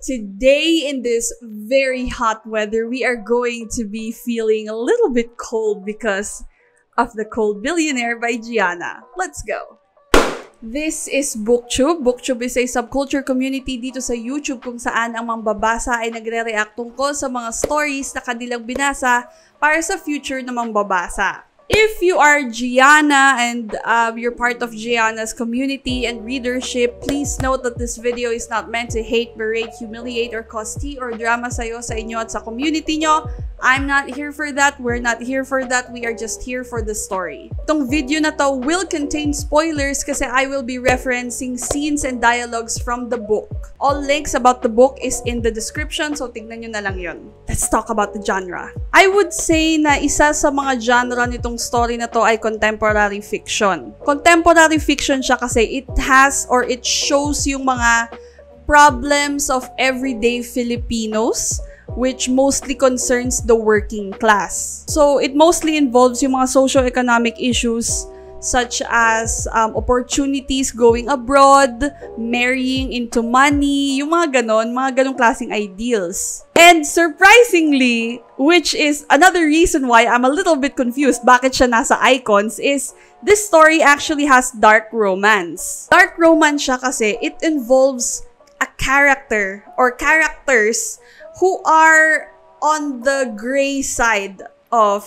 Today, in this very hot weather, we are going to be feeling a little bit cold because of the cold Billionaire by Gianna. Let's go! This is BookTube. BookTube is a subculture community dito sa YouTube kung saan ang mambabasa ay nagre-react tungkol sa mga stories na kanilang binasa para sa future na mambabasa. If you are Gianna and you're part of Gianna's community and readership, please note that this video is not meant to hate, berate, humiliate, or cause tea or drama sa'yo, sa inyo at sa community nyo. I'm not here for that. We're not here for that. We are just here for the story. Itong video na to will contain spoilers kasi I will be referencing scenes and dialogues from the book. All links about the book is in the description, so tignan nyo na lang yun. Let's talk about the genre. I would say na isa sa mga genre nitong story na to ay contemporary fiction. Contemporary fiction siya kasi it has or it shows yung mga problems of everyday Filipinos, which mostly concerns the working class. So it mostly involves yung mga socio-economic issues such as opportunities going abroad, marrying into money, yung mga ganong klaseng ideals. And surprisingly, which is another reason why I'm a little bit confused bakit siya nasa icons, is this story actually has dark romance. Dark romance siya kasi it involves a character or characters who are on the gray side of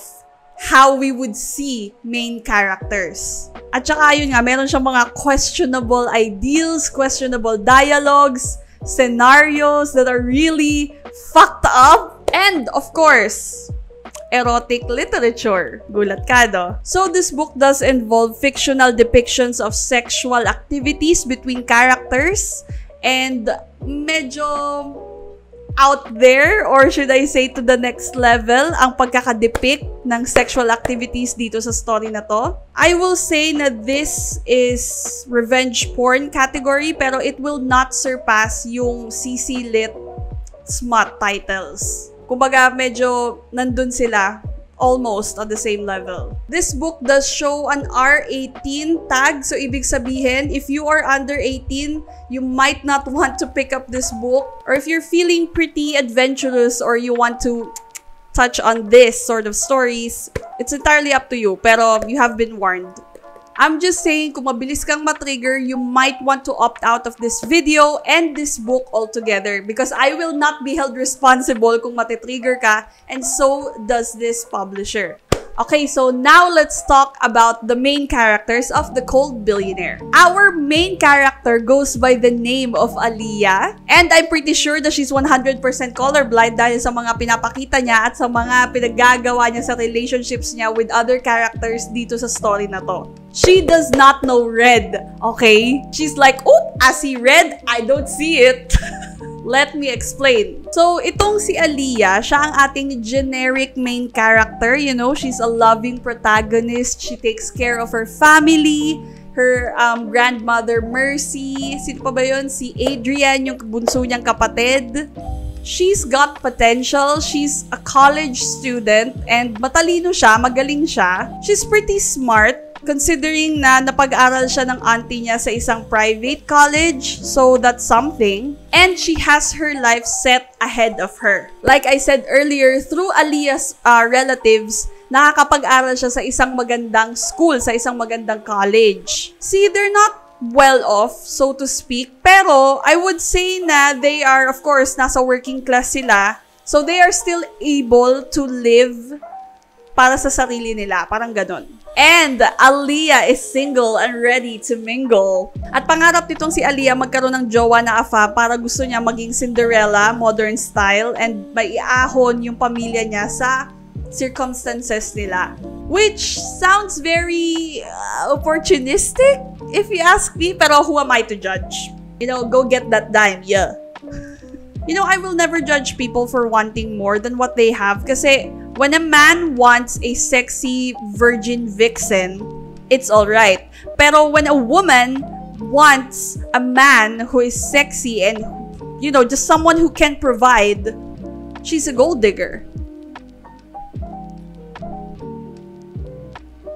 how we would see main characters. At saka yun nga, meron siyang mga questionable ideals, questionable dialogues, scenarios that are really fucked up. And of course, erotic literature. Gulat ka, no? So this book does involve fictional depictions of sexual activities between characters and medyo out there, or should I say to the next level, ang pagkakadepict ng sexual activities dito sa story na to. I will say na this is revenge porn category, pero it will not surpass yung CC Lit smut titles. Kumbaga, medyo nandun sila, almost on the same level. This book does show an R18 tag. So, ibig sabihin, if you are under 18, you might not want to pick up this book. Or if you're feeling pretty adventurous or you want to touch on this sort of stories, it's entirely up to you. Pero you have been warned. I'm just saying, kung mabilis kang matrigger, you might want to opt out of this video and this book altogether because I will not be held responsible kung matitrigger ka, and so does this publisher. Okay, so now let's talk about the main characters of The Cold Billionaire. Our main character goes by the name of Aaliyah, and I'm pretty sure that she's 100% colorblind dahil sa mga pinapakita niya at sa mga pinaggagawa niya sa relationships niya with other characters dito sa story na to. She does not know red, okay? She's like, oh, I see red, I don't see it. Let me explain. So, itong si Aaliyah, siya ang ating generic main character. You know, she's a loving protagonist. She takes care of her family, her grandmother Mercy. Sino pa ba yun? Si Adrian, yung bunso niyang kapatid. She's got potential. She's a college student and matalino siya, magaling siya. She's pretty smart, considering na napag-aral siya ng auntie niya sa isang private college. So, that's something. And she has her life set ahead of her. Like I said earlier, through Aaliyah's relatives, nakakapag-aral siya sa isang magandang school, sa isang magandang college. See, they're not well off, so to speak. Pero, I would say na they are, of course, nasa working class sila. So, they are still able to live para sa sarili nila. Parang ganon. And Aaliyah is single and ready to mingle. At pangarap nitong si Aaliyah magkaroon ng jowa na afa para gusto niya maging Cinderella, modern style, and maiahon yung pamilya niya sa circumstances nila. Which sounds very opportunistic, if you ask me, pero who am I to judge? You know, go get that dime, yeah. You know, I will never judge people for wanting more than what they have kasi when a man wants a sexy virgin vixen, it's alright. Pero when a woman wants a man who is sexy and, you know, just someone who can provide, she's a gold digger.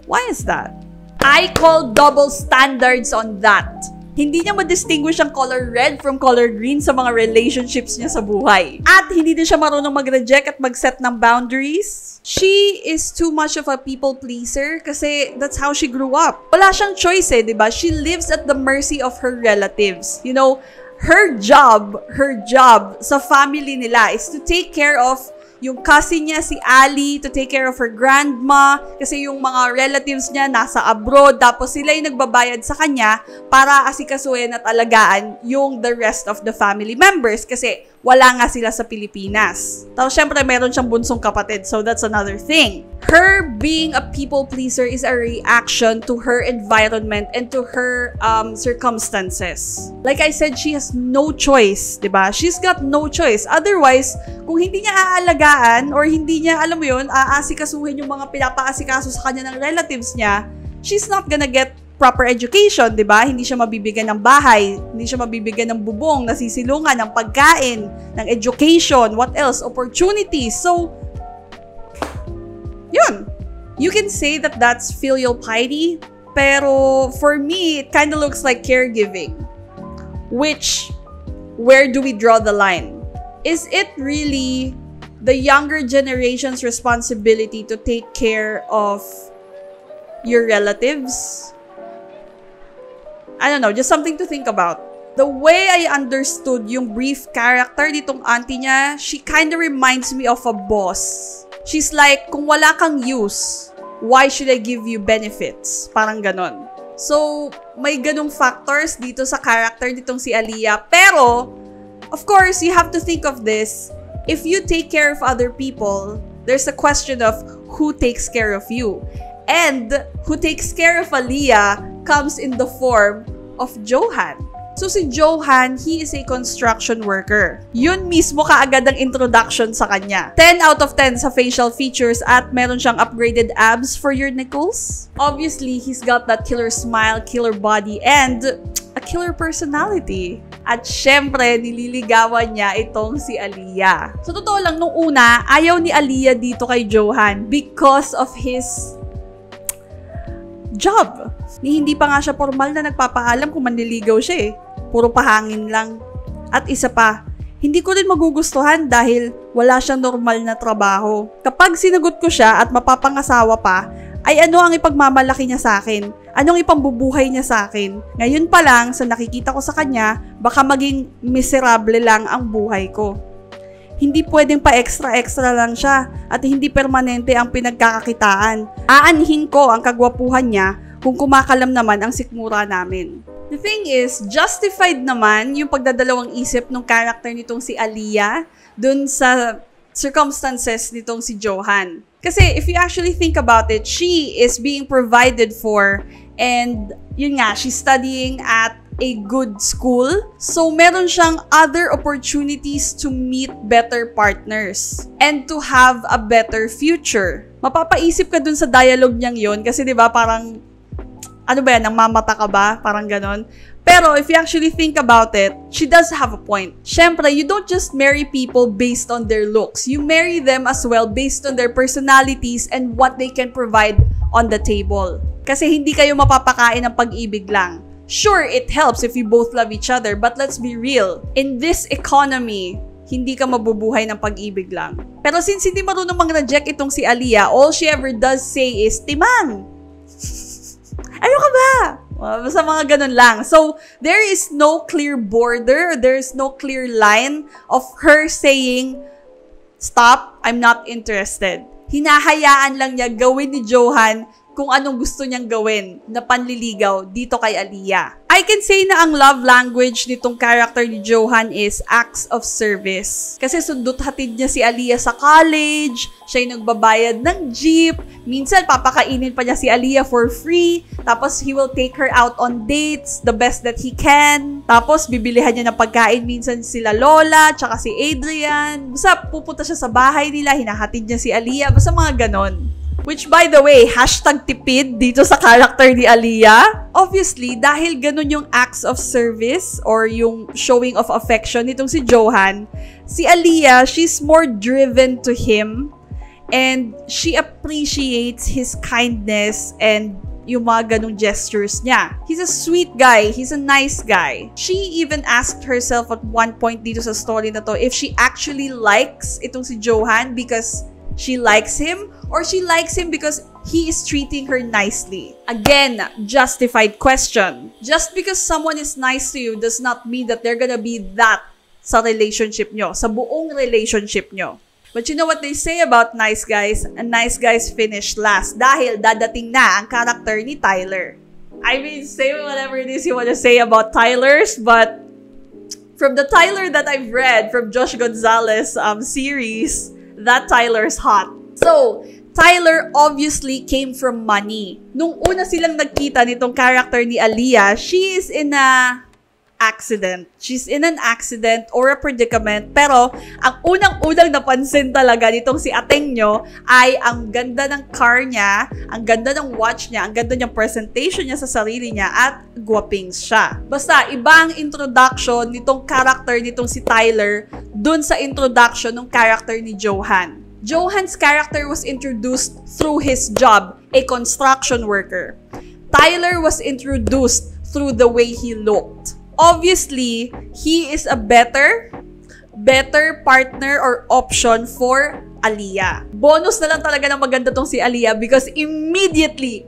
Why is that? I call double standards on that. Hindi niya ma-distinguish ang color red from color green sa mga relationships niya sa buhay. At hindi din siya marunong mag-reject at mag-set ng boundaries. She is too much of a people pleaser kasi that's how she grew up. Wala siyang choice eh, diba? She lives at the mercy of her relatives. You know, her job sa family nila is to take care of yung cousin niya, si Ali, to take care of her grandma, kasi yung mga relatives niya nasa abroad, tapos sila yung nagbabayad sa kanya para asikasuhin at alagaan yung the rest of the family members, kasi wala nga sila sa Pilipinas. Tapos syempre meron siyang bunsong kapatid, so that's another thing. Her being a people pleaser is a reaction to her environment and to her circumstances. Like I said, she has no choice, diba? She's got no choice. Otherwise, kung hindi niya aalagaan or hindi niya, alam mo yun, aasikasuhin yung mga pinapaasikaso sa kanya ng relatives niya, she's not gonna get proper education, di ba? Hindi siya mabibigyan ng bahay, hindi siya mabibigyan ng bubong, nasisilungan, ng pagkain, ng education, what else? Opportunities. So, yun. You can say that that's filial piety, pero for me, it kind of looks like caregiving. Which, where do we draw the line? Is it really the younger generation's responsibility to take care of your relatives? I don't know, just something to think about. The way I understood yung brief character nitong auntie niya, she kind of reminds me of a boss. She's like, kung wala kang use, why should I give you benefits? Parang ganon. So, may ganong factors dito sa character nitong si Aaliyah. Pero, of course, you have to think of this. If you take care of other people, there's a question of who takes care of you. And who takes care of Aaliyah comes in the form of Johann. So si Johann, he is a construction worker. Yun mismo kaagad ang introduction sa kanya. 10 out of 10 sa facial features at meron siyang upgraded abs for your nipples. Obviously, he's got that killer smile, killer body, and a killer personality. At syempre, nililigawan niya itong si Aaliyah. So totoo lang, nung una, ayaw ni Aaliyah dito kay Johann because of his job. Hindi pa nga siya formal na nagpapaalam kung manliligaw siya eh. Puro pahangin lang. At isa pa, hindi ko rin magugustuhan dahil wala siyang normal na trabaho. Kapag sinagot ko siya at mapapangasawa pa, ay ano ang ipagmamalaki niya sa akin? Anong ipambubuhay niya sa akin? Ngayon pa lang, sa nakikita ko sa kanya, baka maging miserable lang ang buhay ko. Hindi pwedeng pa extra-extra lang siya at hindi permanente ang pinagkakakitaan. Aanhin ko ang kagwapuhan niya kung kumakalam naman ang sikmura namin. The thing is, justified naman yung pagdadalawang isip ng character nitong si Aaliyah dun sa circumstances nitong si Johann. Kasi if you actually think about it, she is being provided for and yun nga, she's studying at a good school. So, meron siyang other opportunities to meet better partners and to have a better future. Mapapaisip ka dun sa dialogue niyang yun kasi 'di ba parang ano ba yan, namamata ka ba? Parang ganon. Pero if you actually think about it, she does have a point. Syempre, you don't just marry people based on their looks. You marry them as well based on their personalities and what they can provide on the table. Kasi hindi kayo mapapakain ng pag-ibig lang. Sure, it helps if you both love each other, but let's be real. In this economy, hindi ka mabubuhay ng pag-ibig lang. Pero since hindi marunong mag-reject itong si Aaliyah, all she ever does say is, Timang! Ano ka ba? Basta mga ganun lang. So, there is no clear border, there is no clear line of her saying, stop, I'm not interested. Hinahayaan lang niya gawin ni Johann kung anong gusto niyang gawin na panliligaw dito kay Aaliyah. I can say na ang love language nitong character ni Johann is acts of service. Kasi sundot hatid niya si Aaliyah sa college, siya yung nagbabayad ng jeep, minsan papakainin pa niya si Aaliyah for free, tapos he will take her out on dates, the best that he can, tapos bibilihan niya ng pagkain minsan sila Lola, tsaka si Adrian, basta pupunta siya sa bahay nila, hinahatid niya si Aaliyah, basta mga ganon. Which, by the way, hashtag tipid dito sa character ni Aaliyah. Obviously, dahil ganun yung acts of service or yung showing of affection nitong si Johann, si Aaliyah, she's more driven to him and she appreciates his kindness and yung mga ganong gestures niya. He's a sweet guy. He's a nice guy. She even asked herself at one point dito sa story na to if she actually likes itong si Johann because she likes him or she likes him because he is treating her nicely. Again, justified question. Just because someone is nice to you does not mean that they're gonna be that sa relationship nyo, sa buong relationship nyo. But you know what they say about nice guys? And nice guys finish last. Dahil dadating na ang character ni Tyler. I mean, say whatever it is you want to say about Tyler's, but from the Tyler that I've read from Josh Gonzalez series, that Tyler's hot. So, Tyler obviously came from money. Nung una silang nagkita nitong character ni Aaliyah, she is in a accident. She's in an accident or a predicament. Pero, ang unang-unang napansin talaga nitong si Ateng nyo ay ang ganda ng car niya, ang ganda ng watch niya, ang ganda ng presentation niya sa sarili niya, at guwapings siya. Basta, iba ang introduction nitong character nitong si Tyler dun sa introduction ng character ni Johann. Johann's character was introduced through his job, a construction worker. Tyler was introduced through the way he looked. Obviously, he is a better partner or option for Aaliyah. Bonus na lang talaga na maganda tong si Aaliyah because immediately,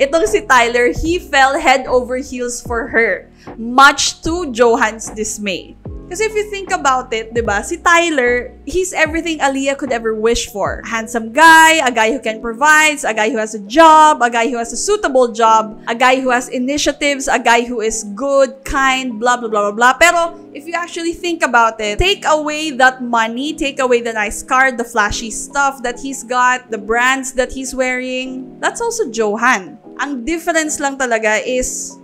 itong si Tyler, he fell head over heels for her. Much to Johann's dismay. Kasi if you think about it, diba, si Tyler, he's everything Aaliyah could ever wish for. A handsome guy, a guy who can provide, a guy who has a job, a guy who has a suitable job, a guy who has initiatives, a guy who is good, kind, blah, blah, blah, blah, blah. Pero, if you actually think about it, take away that money, take away the nice car, the flashy stuff that he's got, the brands that he's wearing, that's also Johann. Ang difference lang talaga is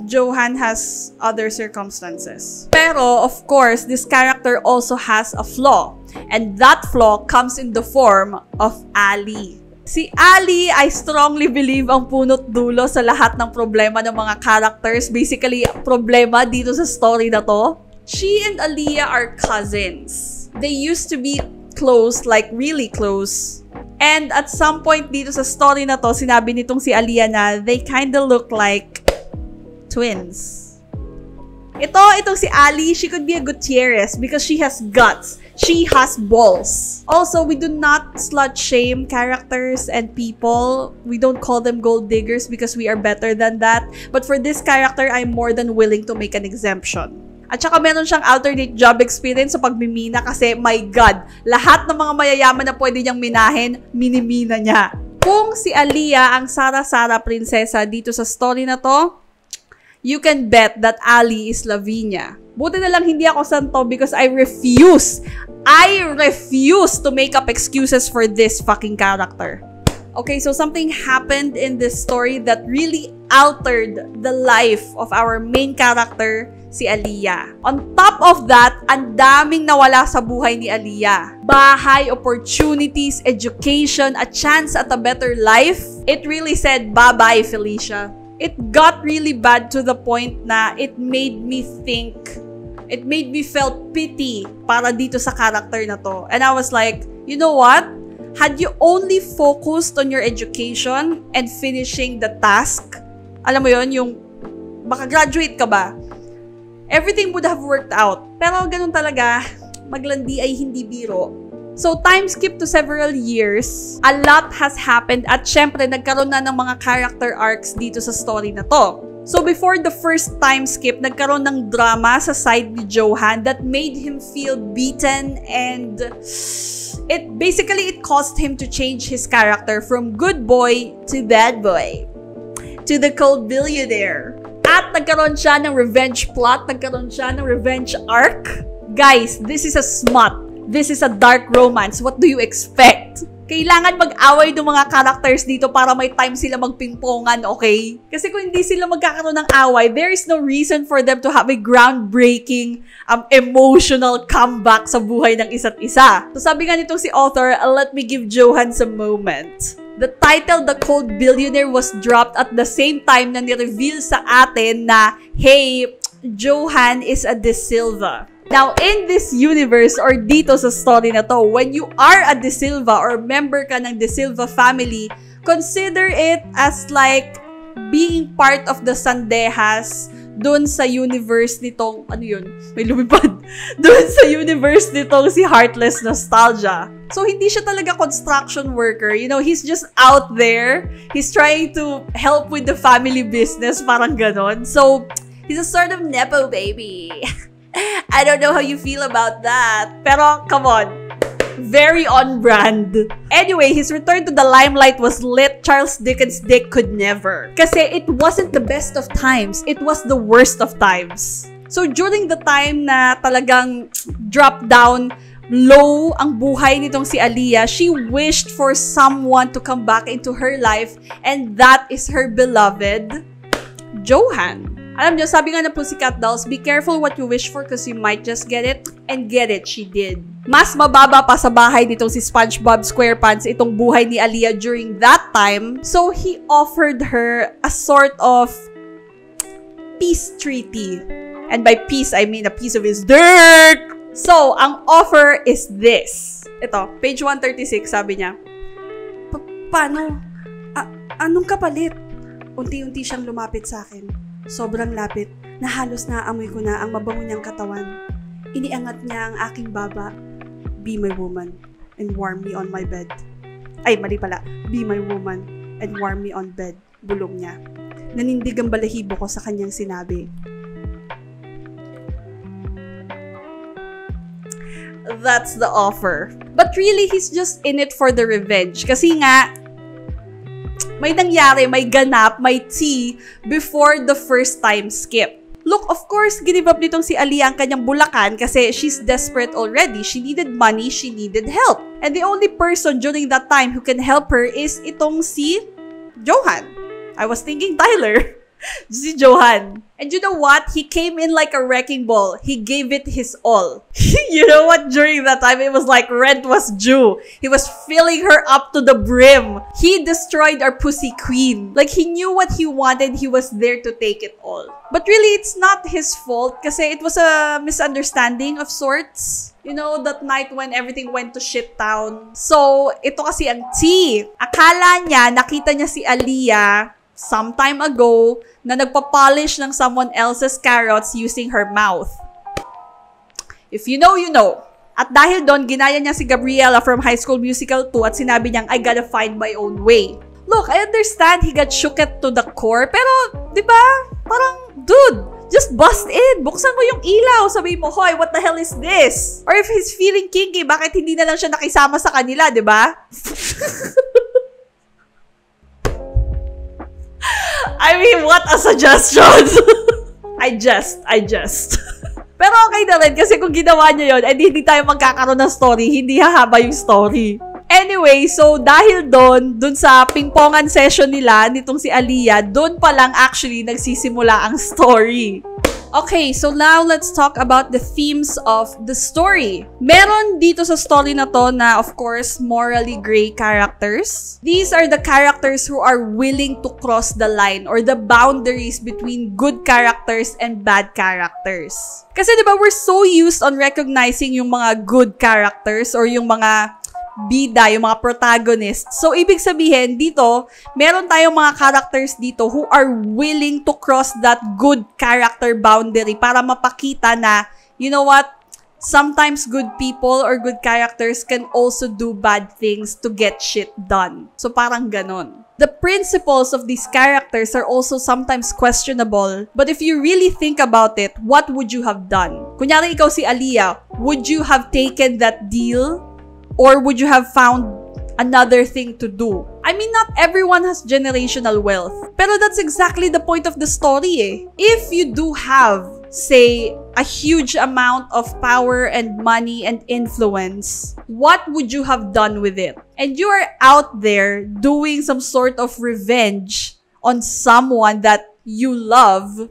Johann has other circumstances. Pero, of course, this character also has a flaw. And that flaw comes in the form of Ali. Si Ali, I strongly believe ang punot dulo sa lahat ng problema ng mga characters. Basically, problema dito sa story na to. She and Aaliyah are cousins. They used to be close, like really close. And at some point dito sa story na to, sinabi nitong si Aaliyah na they kinda look like twins. Itong si Ali, she could be a Gutierrez because she has guts. She has balls. Also, we do not slut shame characters and people. We don't call them gold diggers because we are better than that. But for this character, I'm more than willing to make an exemption. At saka meron siyang alternate job experience sa pagmimina kasi, my God, lahat ng mga mayayaman na pwede niyang minahin, minimina niya. Kung si Aaliyah ang Sara-Sara prinsesa dito sa story na to, you can bet that Ali is Lavinia. Buti na lang hindi ako santo because I refuse to make up excuses for this fucking character. Okay, so something happened in this story that really altered the life of our main character, si Aaliyah. On top of that, ang daming nawala sa buhay ni Aaliyah. Bahay, opportunities, education, a chance at a better life. It really said, bye-bye, Felicia. It got really bad to the point na it made me felt pity para dito sa character na to. And I was like, you know what? Had you only focused on your education and finishing the task, alam mo yon, yung makagraduate ka ba, everything would have worked out. Pero ganun talaga, maglandi ay hindi biro. So, time skip to several years, a lot has happened at syempre, nagkaroon na ng mga character arcs dito sa story na to. So, before the first time skip, nagkaroon ng drama sa side ni Johann that made him feel beaten and it caused him to change his character from good boy to bad boy to the cold billionaire. At nagkaroon siya ng revenge plot, nagkaroon siya ng revenge arc. Guys, this is a smut. This is a dark romance. What do you expect? Kailangan mag-away ng mga characters dito para may time sila magpingpongan, okay? Kasi kung hindi sila magkakaroon ng away, there is no reason for them to have a groundbreaking, emotional comeback sa buhay ng isa't isa. So sabi nga nitong si author, let me give Johann some moment. The title, The Cold Billionaire, was dropped at the same time na ni-reveal sa atin na, hey, Johann is a De Silva. Now, in this universe or dito sa story na to, when you are a De Silva or member ka ng De Silva family, consider it as like being part of the Sandehas dun sa universe nitong, ano yun? May lumipad. Dun sa universe nitong si Heartless Nostalgia. So, hindi siya talaga construction worker. You know, he's just out there. He's trying to help with the family business. Parang ganon. So, he's a sort of nepo baby. I don't know how you feel about that. Pero, come on. Very on brand. Anyway, his return to the limelight was lit. Charles Dickens' dick could never. Kasi it wasn't the best of times. It was the worst of times. So, during the time na talagang drop down low ang buhay nitong si Aaliyah, she wished for someone to come back into her life, and that is her beloved Johann. Alam niyo, sabi nga na Pussycat Dolls, be careful what you wish for because you might just get it. And get it, she did. Mas mababa pa sa bahay nitong si SpongeBob SquarePants itong buhay ni Aaliyah during that time. So, he offered her a sort of peace treaty. And by peace, I mean a piece of his dirt! So, ang offer is this. Ito, page 136, sabi niya. Paano? Anong kapalit? Unti-unti siyang lumapit sa akin. Sobrang lapit, na halos naamoy ko na ang mabango niyang katawan. Iniangat niya ang aking baba. Be my woman and warm me on my bed. Ay, mali pala. Be my woman and warm me on bed. Bulong niya. Nanindig ang balahibo ko sa kanyang sinabi. That's the offer. But really, he's just in it for the revenge. Kasi nga, may nangyari, may ganap, may tea before the first time skip. Look, of course, give up nitong si Aaliyah ang kanyang bulakan kasi she's desperate already. She needed money, she needed help. And the only person during that time who can help her is itong si Johann. I was thinking Tyler. Si Johann. And you know what? He came in like a wrecking ball. He gave it his all. You know what? During that time, it was like rent was due. He was filling her up to the brim. He destroyed our pussy queen. Like, he knew what he wanted. He was there to take it all. But really, it's not his fault kasi it was a misunderstanding of sorts. You know, that night when everything went to shit town. So, ito kasi ang tea. Akala niya, nakita niya si Aaliyah some time ago na nagpapolish ng someone else's carrots using her mouth. If you know, you know. At dahil doon, ginaya niya si Gabriella from High School Musical 2 at sinabi niyang, I gotta find my own way. Look, I understand he got shooked to the core, pero, di ba? Parang, dude, just bust in. Buksan mo yung ilaw. Sabihin mo, hoy, what the hell is this? Or if he's feeling kinky, bakit hindi na lang siya nakisama sa kanila, di ba? I mean, what a suggestion! I just. Pero okay na rin, kasi kung ginawa niya yun, hindi tayo magkakaroon ng story, hindi hahaba yung story. Anyway, so dahil dun sa pingpongan session nila, nitong si Aaliyah, dun pa lang actually nagsisimula ang story. Okay, so now let's talk about the themes of the story. Meron dito sa story na to na, of course, morally gray characters. These are the characters who are willing to cross the line or the boundaries between good characters and bad characters. Kasi diba, we're so used on recognizing yung mga good characters or yung mga bida, yung mga protagonists. So, ibig sabihin, dito, meron tayong mga characters dito who are willing to cross that good character boundary para mapakita na, you know what, sometimes good people or good characters can also do bad things to get shit done. So, parang ganon. The principles of these characters are also sometimes questionable. But if you really think about it, what would you have done? Kunyari, ikaw si Aaliyah, would you have taken that deal? Or would you have found another thing to do? I mean, not everyone has generational wealth. Pero that's exactly the point of the story eh. If you do have, say, a huge amount of power and money and influence, what would you have done with it? And you are out there doing some sort of revenge on someone that you love.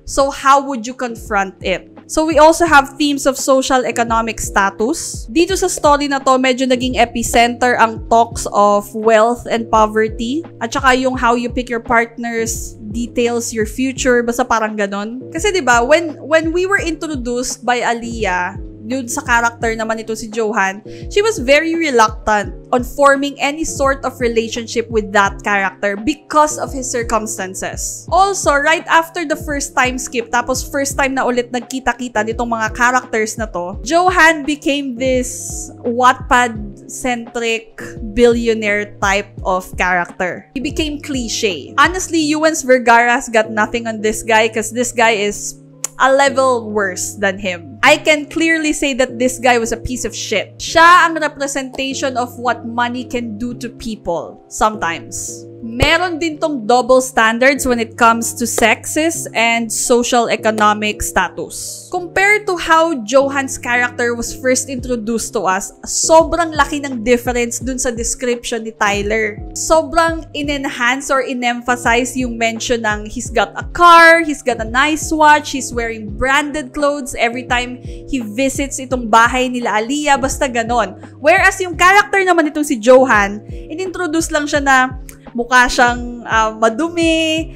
So how would you confront it? So we also have themes of social economic status. Dito sa story na to, medyo naging epicenter ang talks of wealth and poverty. At saka yung how you pick your partners details your future. Basta parang ganon. Kasi diba, when we were introduced by Aaliyah yun sa character naman ito si Johann, she was very reluctant on forming any sort of relationship with that character because of his circumstances. Also, right after the first time skip, tapos first time na ulit nagkita-kita nitong mga characters na to, Johann became this Wattpad-centric billionaire type of character. He became cliche. Honestly, Iuhence Vergara's got nothing on this guy because this guy is a level worse than him. I can clearly say that this guy was a piece of shit. Siya ang representation of what money can do to people sometimes. Meron din tong double standards when it comes to sexes and social economic status. Compared to how Johann's character was first introduced to us, sobrang laki ng difference dun sa description ni Tyler. Sobrang in-enhance or in-emphasize yung mention ng he's got a car, he's got a nice watch, he's wearing branded clothes every time he visits itong bahay nila Aaliyah, basta ganon. Whereas yung character naman itong si Johann, in-introduce lang siya na mukha siyang madumi,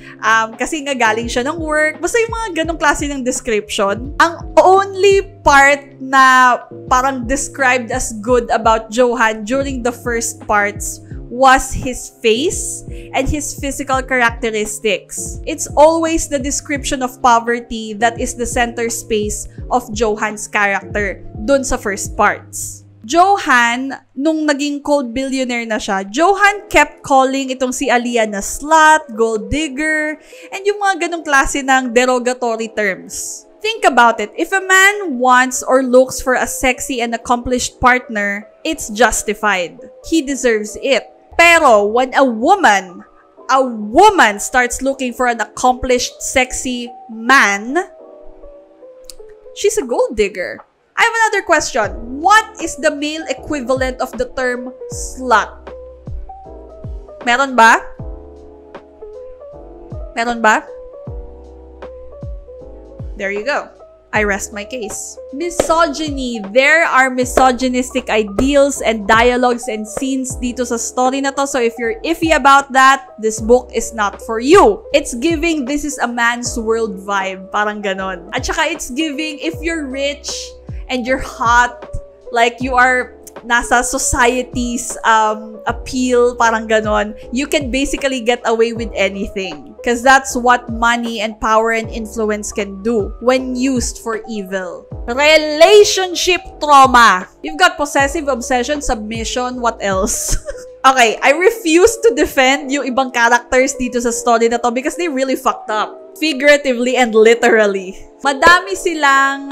kasi nga galing siya ng work. Basta yung mga ganong klase ng description. Ang only part na parang described as good about Johann during the first parts was his face and his physical characteristics. It's always the description of poverty that is the center space of Johann's character dun sa first parts. Johann, nung naging cold billionaire na siya, Johann kept calling itong si Aaliyah na slut, gold digger, and yung mga ganong klase ng derogatory terms. Think about it. If a man wants or looks for a sexy and accomplished partner, it's justified. He deserves it. Pero when a woman starts looking for an accomplished, sexy man, she's a gold digger. I have another question. What is the male equivalent of the term slut? Meron ba? Meron ba? There you go. I rest my case. Misogyny. There are misogynistic ideals and dialogues and scenes dito sa story na to. So if you're iffy about that, this book is not for you. It's giving this is a man's world vibe. Parang ganon. At saka it's giving if you're rich and you're hot, like you are nasa society's appeal, parang ganon, you can basically get away with anything. Because that's what money and power and influence can do when used for evil. Relationship trauma. You've got possessive, obsession, submission, what else? Okay, I refuse to defend yung ibang characters dito sa story na to because they really fucked up. Figuratively and literally. Madami silang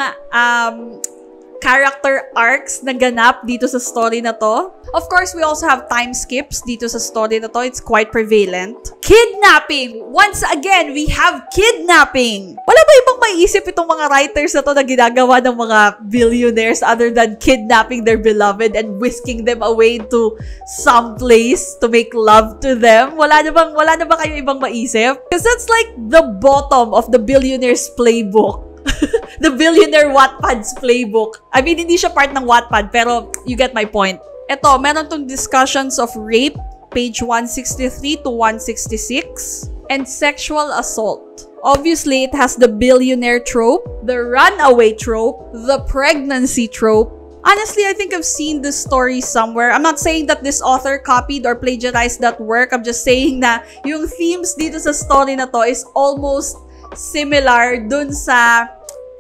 character arcs na ganap dito sa story na to. Of course, we also have time skips dito sa story na to. It's quite prevalent. Kidnapping! Once again, we have kidnapping! Wala ba ibang maiisip itong mga writers na to na ginagawa ng mga billionaires other than kidnapping their beloved and whisking them away to some place to make love to them? Wala na ba kayo ibang maisip? Because that's like the bottom of the billionaire's playbook. The billionaire Wattpad's playbook. I mean, hindi siya part ng Wattpad, pero you get my point. Ito, meron tong discussions of rape, page 163 to 166, and sexual assault. Obviously, it has the billionaire trope, the runaway trope, the pregnancy trope. Honestly, I think I've seen this story somewhere. I'm not saying that this author copied or plagiarized that work. I'm just saying na yung themes dito sa story na to is almost similar dun sa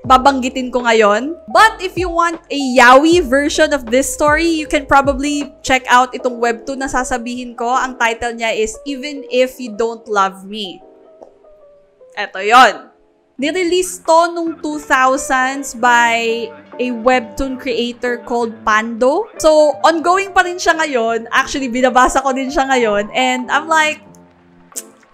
babanggitin ko ngayon. But if you want a yaoi version of this story, you can probably check out itong webtoon na sasabihin ko. Ang title niya is Even If You Don't Love Me. Eto yon. Nirelease to nung 2000s by a webtoon creator called Pando. So, ongoing pa rin siya ngayon. Actually, binabasa ko din siya ngayon. And I'm like,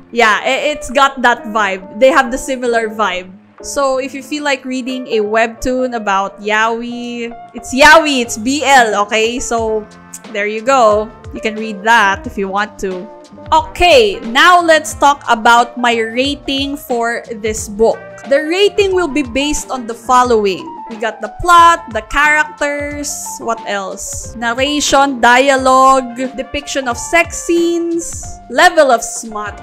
yeah, it's got that vibe. They have the similar vibe. So, if you feel like reading a webtoon about yaoi, it's yaoi, it's BL, okay? So, there you go. You can read that if you want to. Okay, now let's talk about my rating for this book. The rating will be based on the following. We got the plot, the characters, what else? Narration, dialogue, depiction of sex scenes, level of smut,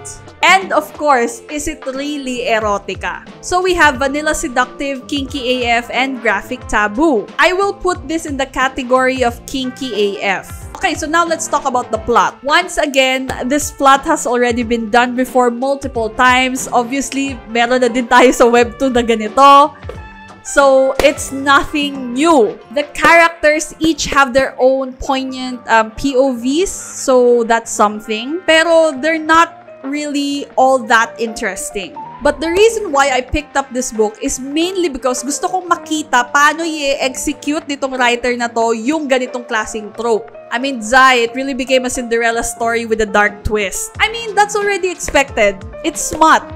And of course, is it really erotica? So we have vanilla seductive, kinky AF, and graphic taboo. I will put this in the category of kinky AF. Okay, so now let's talk about the plot. Once again, this plot has already been done before multiple times. Obviously, meron na din tayo sa webtoon na ganito. So, it's nothing new. The characters each have their own poignant POVs, so that's something. Pero they're not really all that interesting. But the reason why I picked up this book is mainly because gusto kong makita paano i-execute nitong writer na to yung ganitong klaseng trope. I mean, Zai, it really became a Cinderella story with a dark twist. I mean, that's already expected. It's smart.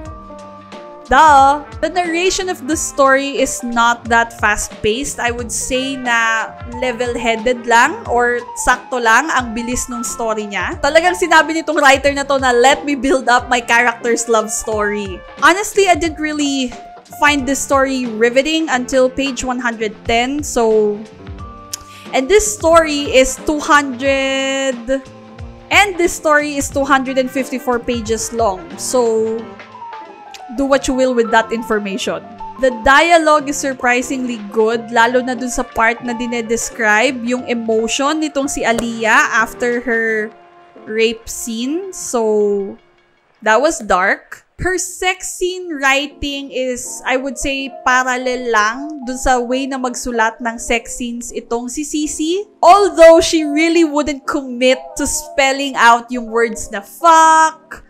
Duh! The narration of the story is not that fast-paced. I would say na level-headed lang or sakto lang ang bilis ng story niya. Talagang sinabi nitong writer na to na let me build up my character's love story. Honestly, I didn't really find this story riveting until page 110. So, and this story is 254 pages long. So, do what you will with that information. The dialogue is surprisingly good, lalo na dun sa part na dinedescribe yung emotion nitong si Aaliyah after her rape scene. So, that was dark. Her sex scene writing is, I would say, parallel lang dun sa way na magsulat ng sex scenes itong si Sisi. Although, she really wouldn't commit to spelling out yung words na fuck,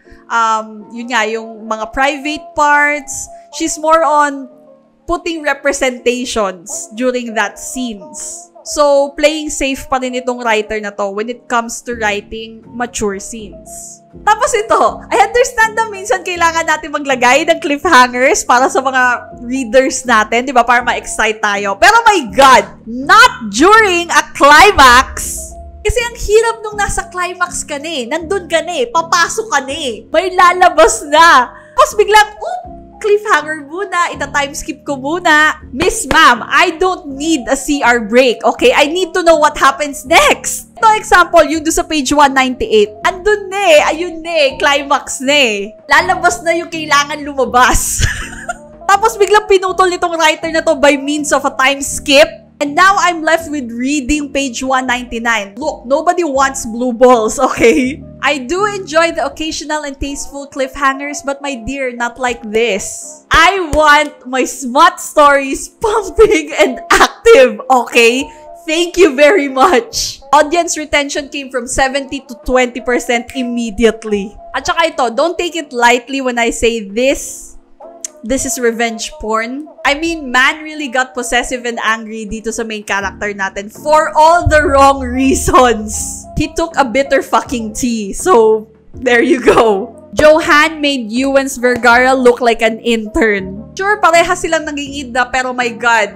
yun nga, yung mga private parts. She's more on putting representations during that scenes. So, playing safe pa rin itong writer na to when it comes to writing mature scenes. Tapos ito, I understand na minsan kailangan natin maglagay ng cliffhangers para sa mga readers natin, di ba? Para ma-excite tayo. Pero my God, not during a climax! Kasi ang hirap nung nasa climax ka na eh. Nandun ka na eh. Papasok ka na eh. May lalabas na. Tapos biglang, cliffhanger muna. Ita-time skip ko muna. Miss Ma'am, I don't need a CR break. Okay? I need to know what happens next. Ito example, yung doon sa page 198. Andun na eh. Ayun na eh. Climax na eh. Lalabas na yung kailangan lumabas. Tapos biglang pinutol nitong writer na to by means of a time skip. And now I'm left with reading page 199. Look, nobody wants blue balls, okay? I do enjoy the occasional and tasteful cliffhangers, but my dear, not like this. I want my smut stories pumping and active, okay? Thank you very much. Audience retention came from 70 to 20% immediately. At saka ito, don't take it lightly when I say this is revenge porn. I mean, man really got possessive and angry dito sa main character natin for all the wrong reasons. He took a bitter fucking tea. So, there you go. Johann made Iuhence Vergara look like an intern. Sure, pareha silang nangingida, pero my God,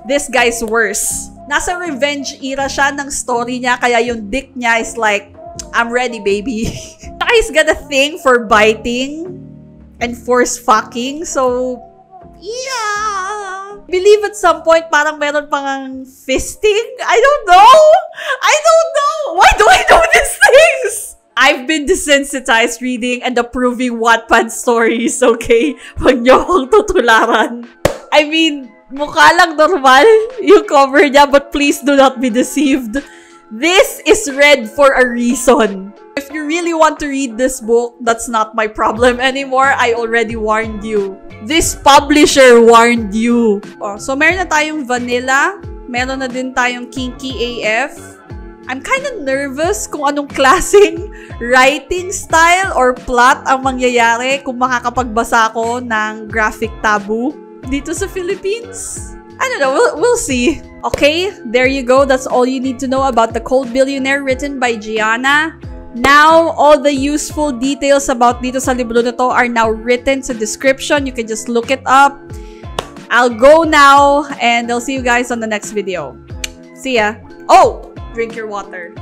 this guy's worse. Nasa revenge era siya ng story niya, kaya yung dick niya is like, I'm ready, baby. Saka he's got a thing for biting and force fucking, so yeah. Believe at some point parang meron pang fisting? I don't know. Why do I know these things? I've been desensitized reading and approving Wattpad stories, okay? Huwag niyo akong tutularan. I mean, mukha lang normal yung cover niya, but please do not be deceived. This is read for a reason. If you really want to read this book, that's not my problem anymore. I already warned you. This publisher warned you. Oh, so meron na tayong vanilla. Meron na din tayong kinky AF. I'm kind of nervous kung anong klaseng writing style or plot ang mangyayari kung makakapagbasa ko ng graphic taboo dito sa Philippines. I don't know. We'll see. Okay, there you go. That's all you need to know about The Cold Billionaire written by Gianna. Now, all the useful details about dito sa libro na to are now written sa description. You can just look it up. I'll go now, and I'll see you guys on the next video. See ya. Oh, drink your water.